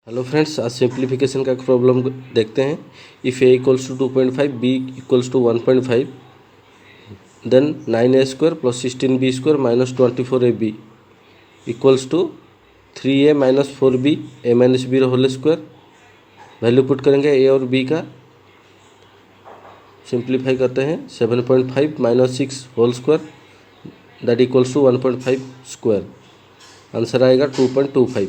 Hello friends, आज simplification का एक प्रॉब्लम देखते हैं। If A equals to 2.5, B equals to 1.5, then 9a² plus 16b² minus 24ab equals to 3a minus 4b a minus b whole square. Value put करेंगे A और B का, simplify करते हैं। 7.5 minus 6 whole square that equals to 1.5 square. Answer आएगा 2.25।